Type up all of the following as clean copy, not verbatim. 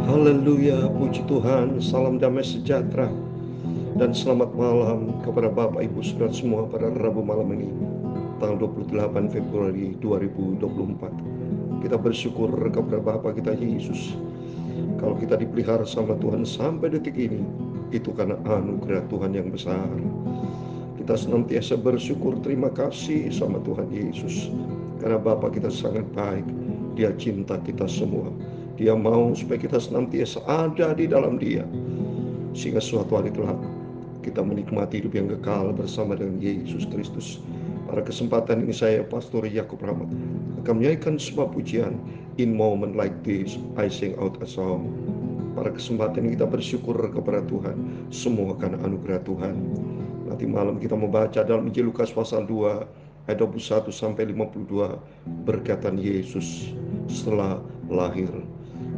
Haleluya, puji Tuhan, salam damai sejahtera dan selamat malam kepada Bapak Ibu Saudara semua pada Rabu malam ini, tanggal 28 Februari 2024. Kita bersyukur kepada Bapa kita Yesus. Kalau kita dipelihara sama Tuhan sampai detik ini, itu karena anugerah Tuhan yang besar. Kita senantiasa bersyukur, terima kasih sama Tuhan Yesus. Karena Bapa kita sangat baik, Dia cinta kita semua. Dia mau supaya kita senantiasa ada di dalam Dia, sehingga suatu hari kelak kita menikmati hidup yang kekal bersama dengan Yesus Kristus. Pada kesempatan ini saya, Pastor Yakub Rahmat, akan menyanyikan sebuah pujian. In moment like this, I sing out a song. Pada kesempatan ini kita bersyukur kepada Tuhan, semua karena anugerah Tuhan. Nanti malam kita membaca dalam Injil Lukas pasal 2 ayat 21 sampai 52, berkatan Yesus setelah lahir.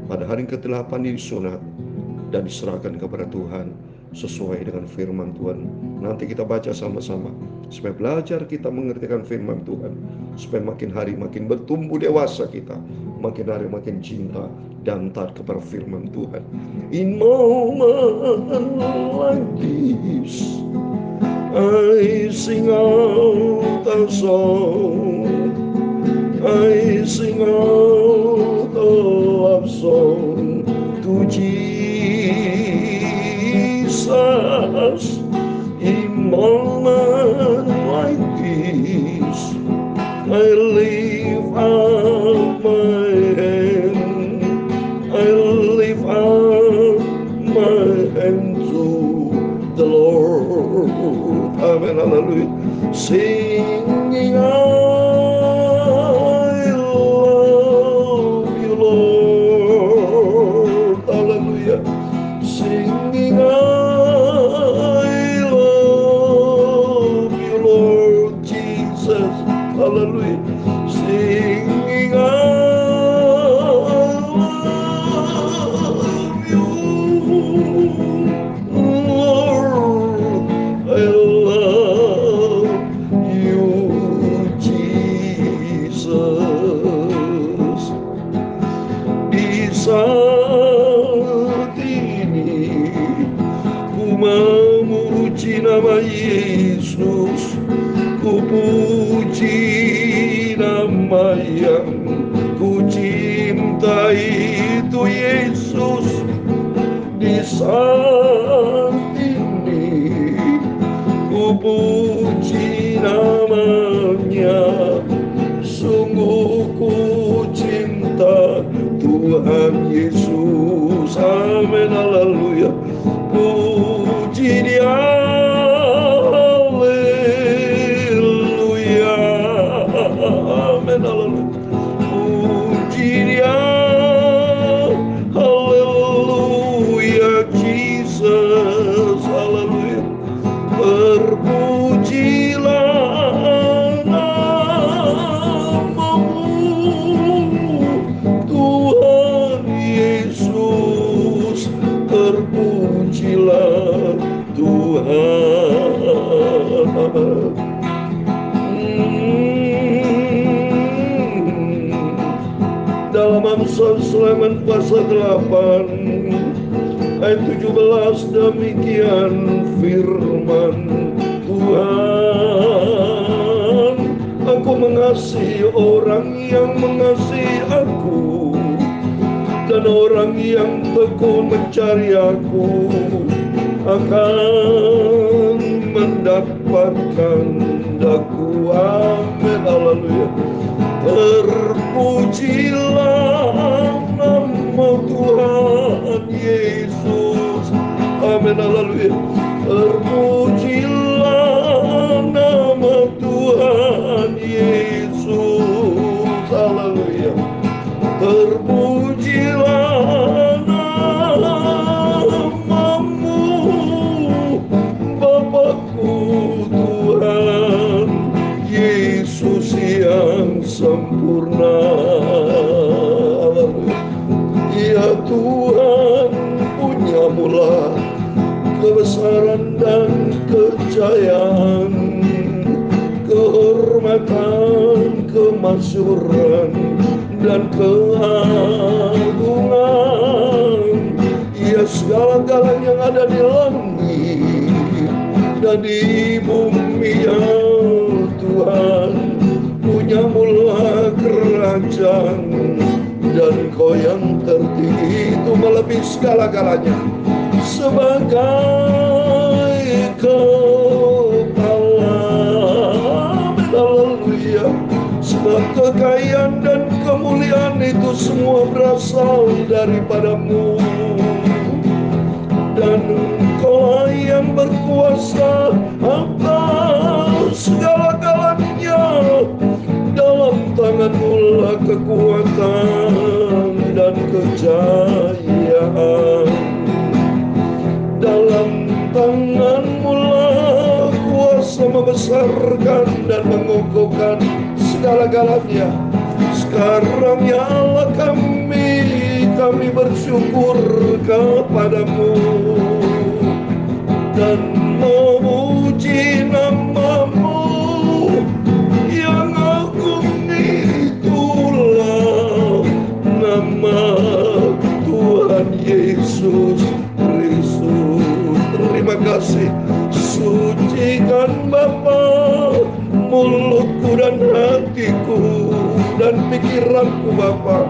Pada hari ke-8 disunat dan diserahkan kepada Tuhan sesuai dengan firman Tuhan. Nanti kita baca sama-sama supaya belajar kita mengertikan firman Tuhan, supaya makin hari makin bertumbuh dewasa kita, makin hari makin cinta dan taat kepada firman Tuhan. In moment like this, I sing out a song. I sing out a love song to Jesus. In moment like this, I lift up my hand. I lift up my hand to the Lord. Amen. Hallelujah. Singing I love you, Lord. Hallelujah. Singing I love you, Lord Jesus. Hallelujah. Singing I love you, Lord. I love you, Jesus. Di saat ini ku memuji nama Yesus, ku puji nama yang ku cinta itu Yesus. Di saat ini ku puji namanya, sungguh ku cinta Tuhan Yesus. Amin. Haleluya. Puji Dia. Haleluya. Amin. Haleluya. Puji Dia. Haleluya. Jesus. Haleluya. Terpujilah namamu, Tuhan Yesus. Terpujilah Tuhan. Dalam Amsal Sulaiman pasal 8 ayat 17 demikian firman Tuhan. Aku mengasihi orang yang mengasihi aku, dan orang yang tekun mencari aku akan mendapatkan aku. Amin. Haleluya. Terpujilah nama Tuhan Yesus. Amin. Haleluya. Terpujilah nama Tuhan Yesus. Haleluya. Terpujilah namamu, Bapakku Tuhan Yesus yang sempurna. Ya Tuhan, punya mula kebesaran dan kejayaan, kehormatan, kemasyhuran dan keagungan. ada di langit dan di bumi, ya Tuhan. Punyamulah kerajaan, dan Kau yang tertinggi itu melebihi segala-galanya. Sebagai kepala, haleluya. Sebab kekayaan dan kemuliaan itu semua berasal daripada-Mu, dan Engkau yang berkuasa atas segala-galanya. Dalam tangan-Mu lah kekuatan dan kejayaan. Dalam tangan-Mu lah kuasa membesarkan dan mengokohkan segala-galanya. Sekarang ya Allah, kami bersyukur kepada-Mu dan memuji nama-Mu yang agung. Itulah nama Tuhan Yesus Kristus. Terima kasih. Sucikan Bapa mulutku dan hatiku dan pikiranku, Bapa.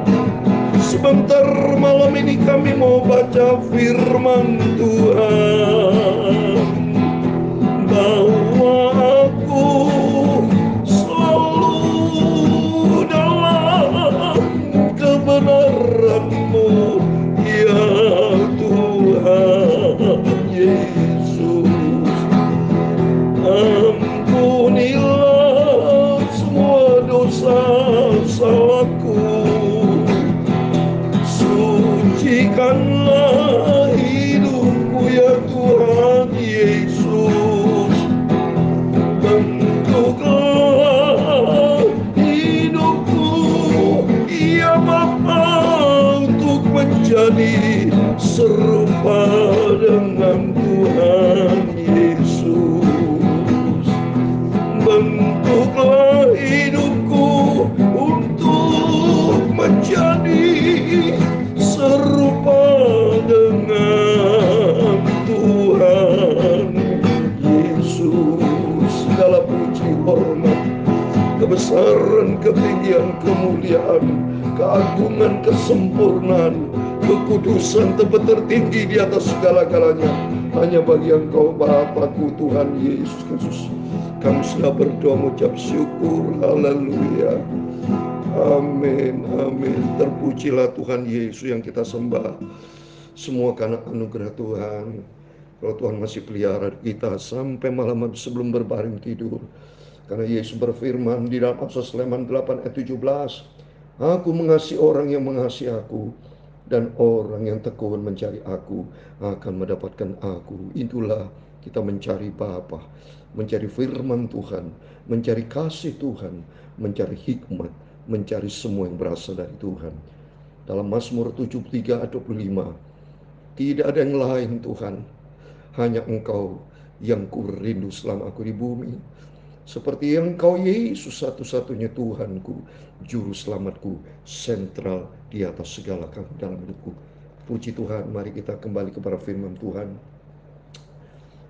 Sebentar malam ini kami mau baca firman Tuhan, bahwa aku selalu dalam kebenaran-Mu, ya Tuhan Yesus. Ampunilah semua dosa salahku, sucikanlah hidupku, ya Tuhan Yesus. Bentuklah hidupku, ya Bapa, untuk menjadi serupa dengan Tuhan Yesus. Bentuklah hidupku untuk menjadi serupa dengan Tuhan Yesus. Segala puji, hormat, kebesaran, ketinggian, kemuliaan, keagungan, kesempurnaan, kekudusan tertinggi di atas segala-galanya hanya bagi Engkau, Bapakku, Tuhan Yesus Kristus. Kami sudah berdoa mengucap syukur. Haleluya. Amin, amin. Terpujilah Tuhan Yesus yang kita sembah. Semua karena anugerah Tuhan. Kalau Tuhan masih pelihara kita sampai malam sebelum berbaring tidur. Karena Yesus berfirman di dalam Amsal Sulaiman 8 ayat 17, Aku mengasihi orang yang mengasihi aku, dan orang yang tekun mencari aku akan mendapatkan aku. Itulah kita mencari Bapa, mencari firman Tuhan, mencari kasih Tuhan, mencari hikmat, mencari semua yang berasal dari Tuhan. Dalam Mazmur 73 ayat 25, tidak ada yang lain Tuhan, hanya Engkau yang ku rindu selama aku di bumi. Seperti Engkau Yesus satu-satunya Tuhanku, juru selamatku, sentral di atas segala dalam hidupku. Puji Tuhan, mari kita kembali kepada firman Tuhan.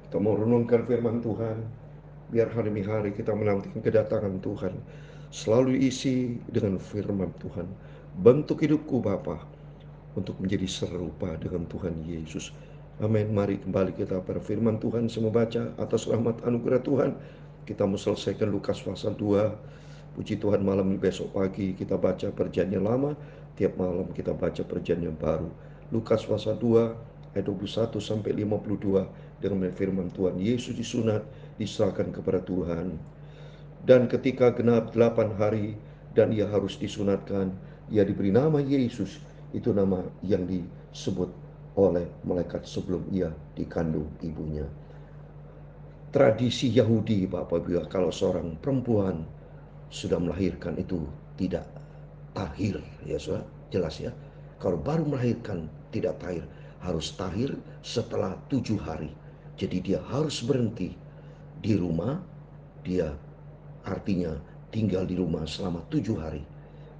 Kita mau renungkan firman Tuhan, biar hari demi hari kita menantikan kedatangan Tuhan. Selalu diisi dengan firman Tuhan. Bentuk hidupku Bapa untuk menjadi serupa dengan Tuhan Yesus. Amin. Mari kembali kita pada firman Tuhan. Saya membaca atas rahmat anugerah Tuhan. Kita mau selesaikan Lukas pasal 2. Puji Tuhan, malam besok pagi kita baca perjanjian lama. Tiap malam kita baca perjanjian baru. Lukas pasal 2 ayat 21 sampai 52 dengan firman Tuhan. Yesus disunat, diserahkan kepada Tuhan. Dan ketika genap 8 hari dan ia harus disunatkan, ia diberi nama Yesus. Itu nama yang disebut oleh malaikat sebelum ia dikandung ibunya. Tradisi Yahudi, Bapak Ibu, kalau seorang perempuan sudah melahirkan itu tidak tahir, ya sudah jelas ya. Kalau baru melahirkan tidak tahir, harus tahir setelah 7 hari. Jadi dia harus berhenti di rumah, dia artinya tinggal di rumah selama 7 hari.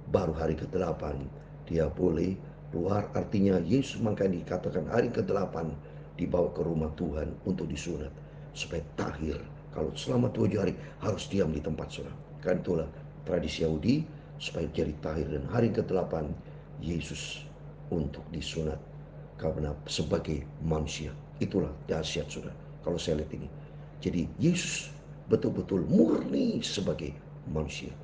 Baru hari ke-8 dia boleh keluar. Artinya Yesus makanya dikatakan hari ke-8 dibawa ke rumah Tuhan untuk disunat supaya tahir. Kalau selama 7 hari harus diam di tempat saudara. Kan itulah tradisi Yahudi supaya jadi tahir, dan hari ke-8 Yesus untuk disunat karena sebagai manusia. Itulah dahsyat saudara kalau saya lihat ini. Jadi Yesus betul-betul murni sebagai manusia,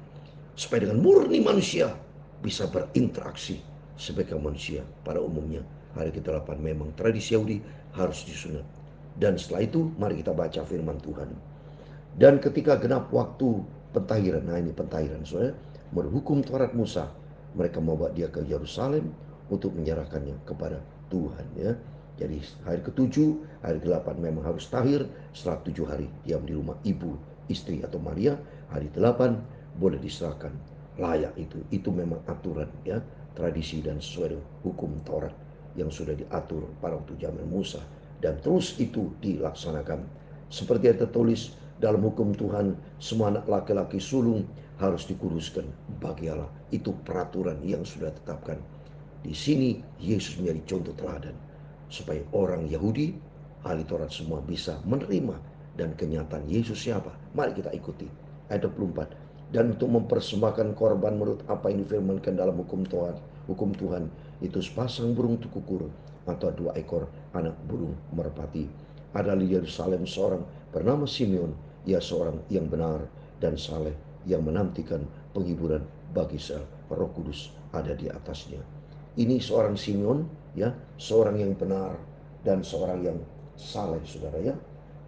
supaya dengan murni manusia bisa berinteraksi sebagai manusia. Pada umumnya hari ke-8 memang tradisi Yahudi harus disunat. Dan setelah itu mari kita baca firman Tuhan. Dan ketika genap waktu pentahiran, nah ini pentahiran saudara, berhukum Taurat Musa, mereka membawa dia ke Yerusalem untuk menyerahkannya kepada Tuhan ya. Jadi hari ke-7, hari ke-8 memang harus tahir. Setelah 7 hari diam di rumah ibu, istri atau Maria. Hari ke-8 boleh diserahkan, layak itu. Itu memang aturan ya, tradisi dan sesuai dengan hukum Taurat yang sudah diatur pada waktu zaman Musa. Dan terus itu dilaksanakan. Seperti yang tertulis dalam hukum Tuhan, semua anak laki-laki sulung harus dikuduskan bagi Allah. Itu peraturan yang sudah ditetapkan. Di sini Yesus menjadi contoh teladan supaya orang Yahudi, ahli Taurat semua bisa menerima dan kenyataan Yesus siapa. Mari kita ikuti ayat 24. Dan untuk mempersembahkan korban menurut apa yang difirmankan dalam hukum Tuhan, itu sepasang burung tukukur atau 2 ekor anak burung merpati. Ada di Yerusalem seorang bernama Simeon, ia seorang yang benar dan saleh, yang menantikan penghiburan bagi Roh Kudus ada di atasnya. Ini seorang Simeon ya, seorang yang benar dan seorang yang saleh saudara ya.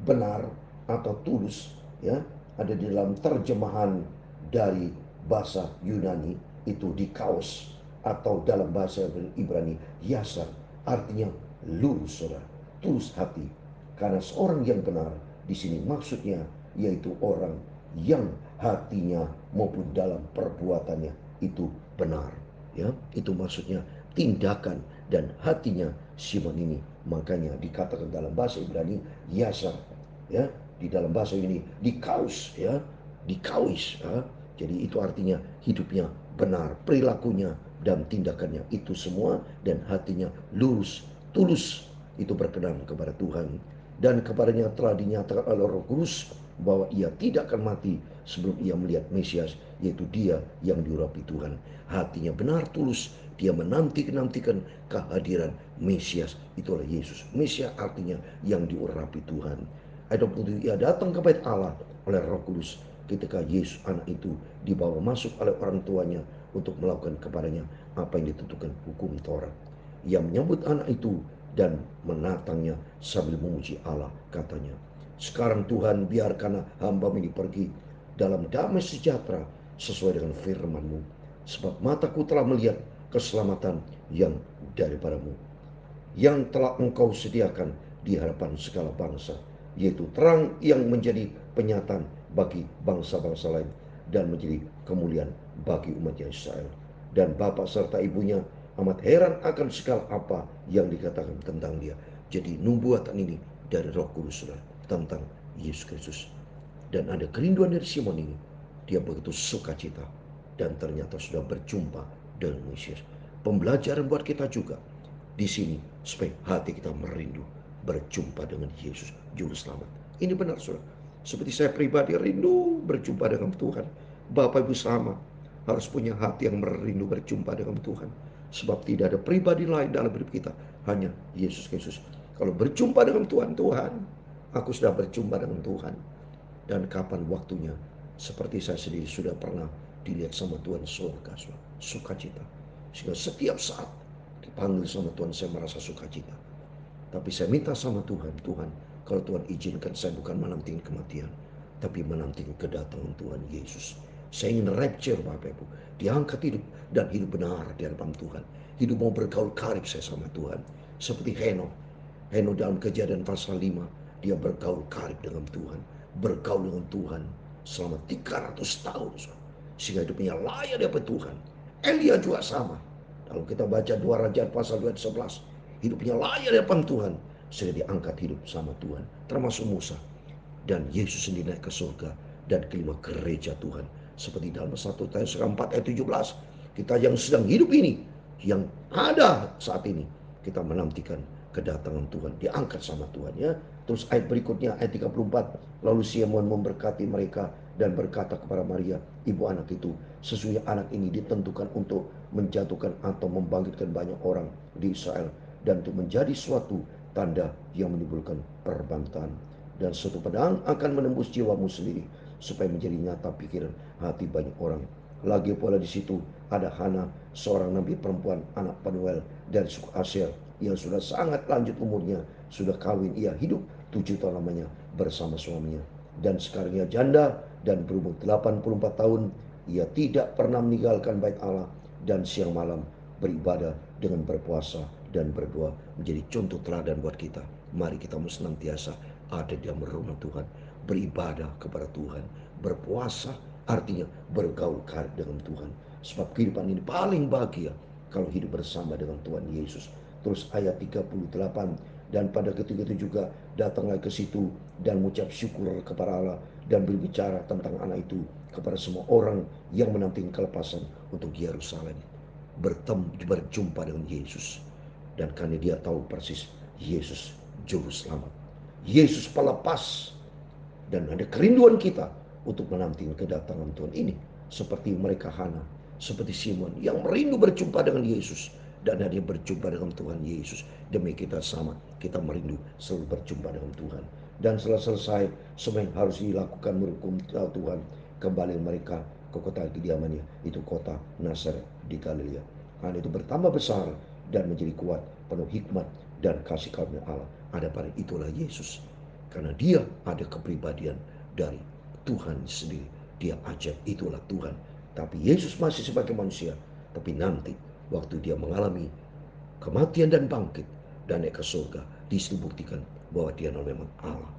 Benar atau tulus ya, ada di dalam terjemahan dari bahasa Yunani itu dikaos, atau dalam bahasa Ibrani yasar, artinya lurus saudara, tulus hati. Karena seorang yang benar di sini maksudnya yaitu orang yang hatinya maupun dalam perbuatannya itu benar ya. Itu maksudnya tindakan dan hatinya Simon ini. Makanya dikatakan dalam bahasa Ibrani yasar ya, di dalam bahasa ini dikaus ya, dikawis ya. Jadi itu artinya hidupnya benar, perilakunya dan tindakannya itu semua, dan hatinya lurus, tulus, itu berkenan kepada Tuhan. Dan kepadanya telah dinyatakan oleh Roh Kudus bahwa ia tidak akan mati sebelum ia melihat Mesias, yaitu dia yang diurapi Tuhan. Hatinya benar tulus, dia menantikan kehadiran Mesias, itulah Yesus. Mesias artinya yang diurapi Tuhan. Ayat 27, ia datang ke bait Allah oleh Roh Kudus ketika Yesus anak itu dibawa masuk oleh orang tuanya untuk melakukan kepadanya apa yang ditentukan hukum Taurat. Ia menyambut anak itu dan menatangnya sambil memuji Allah, katanya, sekarang Tuhan, biarkanlah hamba ini pergi dalam damai sejahtera sesuai dengan firman-Mu, sebab mataku telah melihat keselamatan yang daripadamu, yang telah Engkau sediakan di hadapan segala bangsa, yaitu terang yang menjadi penyataan bagi bangsa-bangsa lain dan menjadi kemuliaan bagi umat Israel. Dan bapak serta ibunya amat heran akan segala apa yang dikatakan tentang dia. Jadi nubuatan ini dari Roh Kudus tentang Yesus Kristus. Dan ada kerinduan dari Simon ini. Dia begitu sukacita dan ternyata sudah berjumpa dengan Mesias. Pembelajaran buat kita juga di sini supaya hati kita merindu berjumpa dengan Yesus juru selamat. Ini benar saudara. Seperti saya pribadi rindu berjumpa dengan Tuhan. Bapak Ibu sama harus punya hati yang merindu berjumpa dengan Tuhan. Sebab tidak ada pribadi lain dalam hidup kita, hanya Yesus Kristus. Kalau berjumpa dengan Tuhan, aku sudah berjumpa dengan Tuhan. Dan kapan waktunya, seperti saya sendiri sudah pernah dilihat sama Tuhan surga, sukacita. Sehingga setiap saat dipanggil sama Tuhan saya merasa sukacita. Tapi saya minta sama Tuhan, Tuhan, kalau Tuhan izinkan saya bukan menanti kematian, tapi menanti kedatangan Tuhan Yesus. Saya ingin rapture Bapak Ibu, diangkat hidup dan hidup benar di hadapan Tuhan. Hidup mau bergaul karib saya sama Tuhan. Seperti Henokh. Henokh dalam Kejadian pasal 5, dia bergaul karib dengan Tuhan. Bergaul dengan Tuhan selama 300 tahun. Sehingga hidupnya layak di hadapan Tuhan. Elia juga sama. Kalau kita baca 2 Raja pasal 2 ayat 11, hidupnya layak di hadapan Tuhan, sehingga diangkat hidup sama Tuhan, termasuk Musa. Dan Yesus sendiri naik ke surga dan kelima gereja Tuhan, seperti dalam 1 Tesalonika 4 ayat 17. Kita yang sedang hidup ini, yang ada saat ini, kita menantikan kedatangan Tuhan, diangkat sama Tuhan ya. Terus ayat berikutnya ayat 34, lalu Simon memberkati mereka dan berkata kepada Maria, ibu anak itu, sesungguhnya anak ini ditentukan untuk menjatuhkan atau membangkitkan banyak orang di Israel, dan untuk menjadi suatu tanda yang menimbulkan perbantahan, dan suatu pedang akan menembus jiwamu sendiri, supaya menjadi nyata pikiran hati banyak orang. Lagi pula di situ ada Hana, seorang nabi perempuan, anak Penuel dari suku Aser, yang sudah sangat lanjut umurnya, sudah kawin, ia hidup 7 tahun lamanya bersama suaminya, dan sekarang ia janda dan berumur 84 tahun. Ia tidak pernah meninggalkan bait Allah dan siang malam beribadah dengan berpuasa dan berdoa, menjadi contoh teladan buat kita. Mari kita senantiasa ada di dalam rumah Tuhan, beribadah kepada Tuhan, berpuasa, artinya bergaul karib dengan Tuhan. Sebab kehidupan ini paling bahagia kalau hidup bersama dengan Tuhan Yesus. Terus ayat 38, dan pada ketika itu juga datanglah ke situ dan mengucap syukur kepada Allah dan berbicara tentang anak itu kepada semua orang yang menanti kelepasan untuk Yerusalem. Berjumpa dengan Yesus, dan karena dia tahu persis Yesus juru selamat, Yesus pelepas, dan ada kerinduan kita untuk menanti kedatangan Tuhan ini, seperti mereka Hana, seperti Simon yang merindu berjumpa dengan Yesus, dan dia berjumpa dengan Tuhan Yesus. Demi kita sama, kita merindu selalu berjumpa dengan Tuhan. Dan setelah selesai semua yang harus dilakukan merukum Tuhan, kembali mereka ke kota kediamannya, itu kota Nazaret di Galilea. Hal itu bertambah besar dan menjadi kuat, penuh hikmat dan kasih karunia Allah. Ada pada itulah Yesus, karena dia ada kepribadian dari Tuhan sendiri. Dia ajaib, itulah Tuhan. Tapi Yesus masih sebagai manusia. Tapi nanti waktu dia mengalami kematian dan bangkit dan naik ke surga, dibuktikan bahwa dia memang Allah.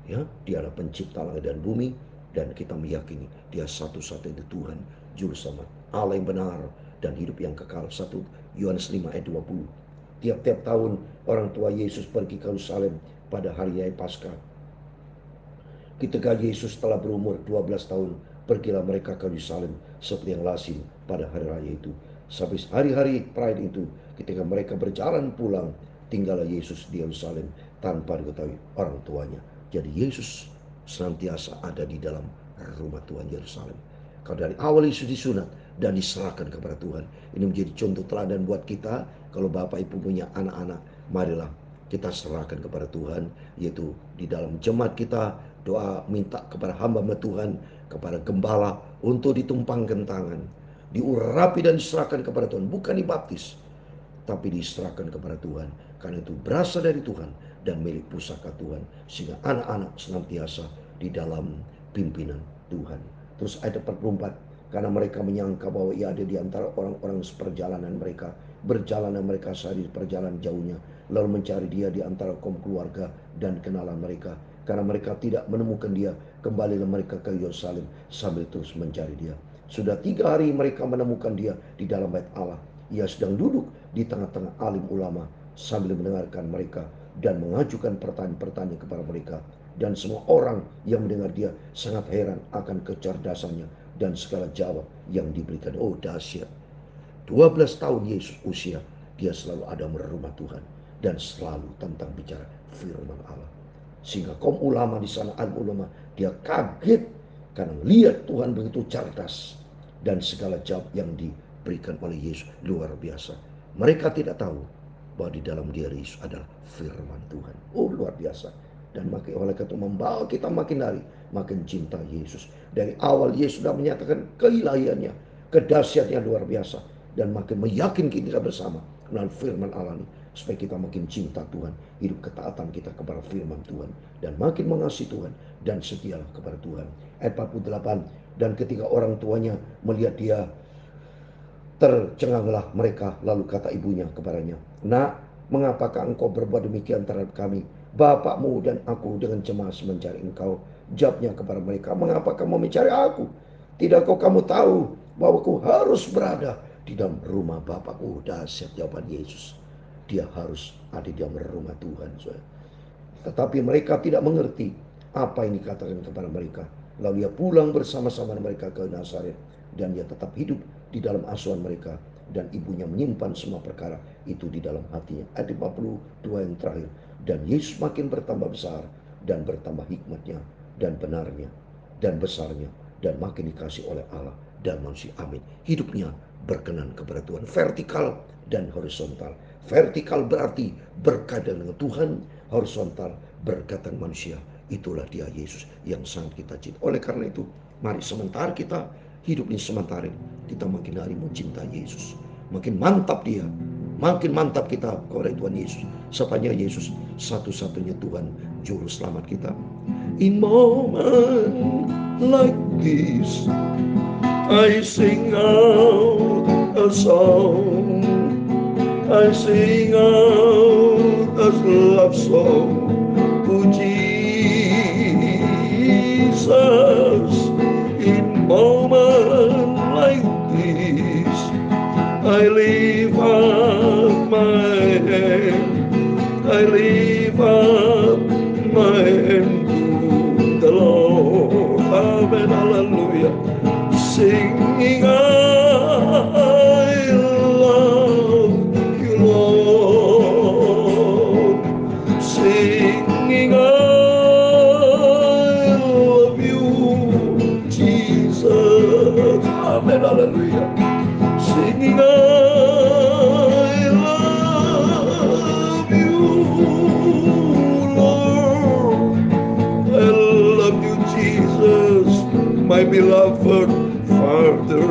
Ya, dia adalah pencipta langit dan bumi, dan kita meyakini dia satu-satunya Tuhan, juru selamat, Allah yang benar dan hidup yang kekal. 1 Yohanes 5 ayat 20. Tiap-tiap tahun orang tua Yesus pergi ke Yerusalem pada hari raya Paskah. Ketika Yesus telah berumur 12 tahun, pergilah mereka ke Yerusalem seperti yang lazim pada hari raya itu. Sampai hari-hari perayaan itu, ketika mereka berjalan pulang, tinggallah Yesus di Yerusalem tanpa diketahui orang tuanya. Jadi Yesus senantiasa ada di dalam rumah Tuhan Yerusalem. Kalau dari awal Yesus disunat dan diserahkan kepada Tuhan, ini menjadi contoh teladan buat kita. Kalau Bapak Ibu punya anak-anak, marilah kita serahkan kepada Tuhan, yaitu di dalam jemaat kita doa minta kepada hamba Tuhan, kepada gembala untuk ditumpangkan tangan, diurapi dan diserahkan kepada Tuhan, bukan dibaptis, tapi diserahkan kepada Tuhan, karena itu berasal dari Tuhan dan milik pusaka Tuhan, sehingga anak-anak senantiasa di dalam pimpinan Tuhan. Terus ayat 44, karena mereka menyangka bahwa ia ada di antara orang-orang seperjalanan mereka, berjalanan mereka sehari perjalanan jauhnya, lalu mencari dia di antara kaum keluarga dan kenalan mereka. Karena mereka tidak menemukan dia, kembalilah mereka ke Yerusalem sambil terus mencari dia. Sudah 3 hari mereka menemukan dia di dalam bait Allah. Ia sedang duduk di tengah-tengah alim ulama sambil mendengarkan mereka dan mengajukan pertanyaan-pertanyaan kepada mereka. Dan semua orang yang mendengar dia sangat heran akan kecerdasannya dan segala jawab yang diberikan. Oh dahsyat. 12 tahun Yesus usia, dia selalu ada merumah Tuhan dan selalu tentang bicara firman Allah. Sehingga kaum ulama di sana, alim ulama, dia kaget karena lihat Tuhan begitu cerdas dan segala jawab yang diberikan oleh Yesus luar biasa. Mereka tidak tahu bahwa di dalam diri Yesus adalah firman Tuhan. Oh luar biasa. Dan makin oleh itu membawa kita makin hari makin cinta Yesus. Dari awal Yesus sudah menyatakan keilahiannya, kedahsyatnya luar biasa, dan makin meyakinkan kita bersama dengan firman Allah ini, supaya kita makin cinta Tuhan, hidup ketaatan kita kepada firman Tuhan, dan makin mengasihi Tuhan dan setialah kepada Tuhan. Ayat 48, dan ketika orang tuanya melihat dia, tercenganglah mereka, lalu kata ibunya kepadanya, nak, mengapakah engkau berbuat demikian terhadap kami? Bapakmu dan aku dengan cemas mencari engkau. Jawabnya kepada mereka, mengapa kamu mencari aku? Tidakkah kamu tahu bahwa aku harus berada di dalam rumah Bapakku? Dahsyat jawaban Yesus. Dia harus ada di dalam rumah Tuhan. Tetapi mereka tidak mengerti apa yang dikatakan kepada mereka. Lalu ia pulang bersama-sama mereka ke Nazaret, dan ia tetap hidup di dalam asuhan mereka. dan ibunya menyimpan semua perkara itu di dalam hatinya. Ayat 52 yang terakhir. Dan Yesus makin bertambah besar dan bertambah hikmatnya dan benarnya dan besarnya dan makin dikasih oleh Allah dan manusia. Amin. Hidupnya berkenan kepada Tuhan. Vertikal dan horizontal. Vertikal berarti berkaitan dengan Tuhan, horizontal berkaitan manusia. Itulah dia Yesus yang sangat kita cinta. Oleh karena itu, mari sementara kita hidup ini sementara ini, kita makin hari mencintai Yesus. Makin mantap dia, makin mantap kita kepada Tuhan Yesus. Sepanjang Yesus satu-satunya Tuhan Juru Selamat kita. In moment like this, I sing out a song. I sing out a love song to Jesus. In moment like this, I lift up my hand. I lift up my hand to the Lord. Amen. Hallelujah. Singing, I love you, Lord. Singing, I love you, Jesus. Amen. Hallelujah. Singing, I love you, Lord. I love you, Jesus, my beloved Father.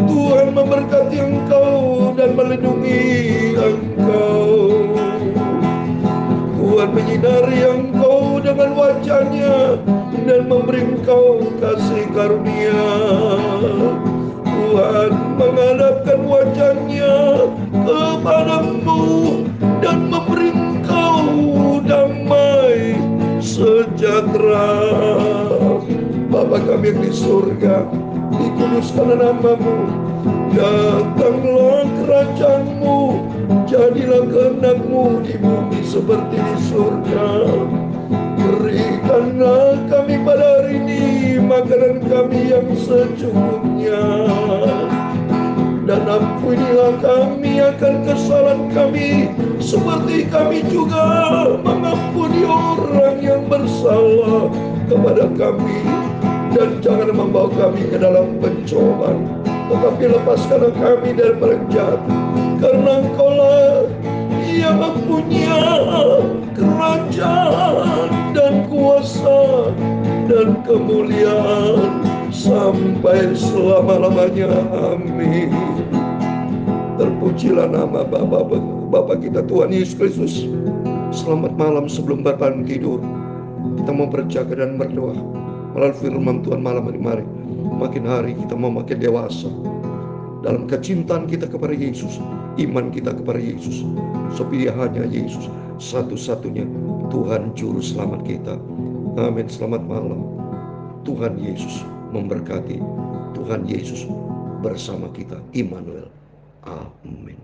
Tuhan memberkati engkau dan melindungi engkau. Tuhan menyinari engkau dengan wajah-Nya dan memberi engkau kasih karunia. Tuhan menghadapkan wajah-Nya kepadamu dan memberi engkau damai sejahtera. Bapa kami yang di surga, dikuduskanlah nama-Mu. Datanglah kerajaan-Mu, jadilah kehendak-Mu di bumi seperti di surga. Berikanlah kami pada hari ini makanan kami yang secukupnya, dan ampunilah kami akan kesalahan kami, seperti kami juga mengampuni orang yang bersalah kepada kami. Dan jangan membawa kami ke dalam pencobaan, tetapi lepaskanlah kami dari orang jahat. Karena Engkau-lah yang mempunyai kerajaan dan kuasa dan kemuliaan sampai selama-lamanya. Amin. Terpujilah nama Bapa kita Tuhan Yesus Kristus. Selamat malam sebelum berbangun tidur. Kita mau berjaga dan berdoa melalui firman Tuhan malam ini. Mari makin hari kita mau makin dewasa dalam kecintaan kita kepada Yesus, iman kita kepada Yesus. Sebab Dia hanya Yesus satu-satunya Tuhan Juru Selamat kita. Amin. Selamat malam. Tuhan Yesus memberkati. Tuhan Yesus bersama kita. Immanuel. Amin.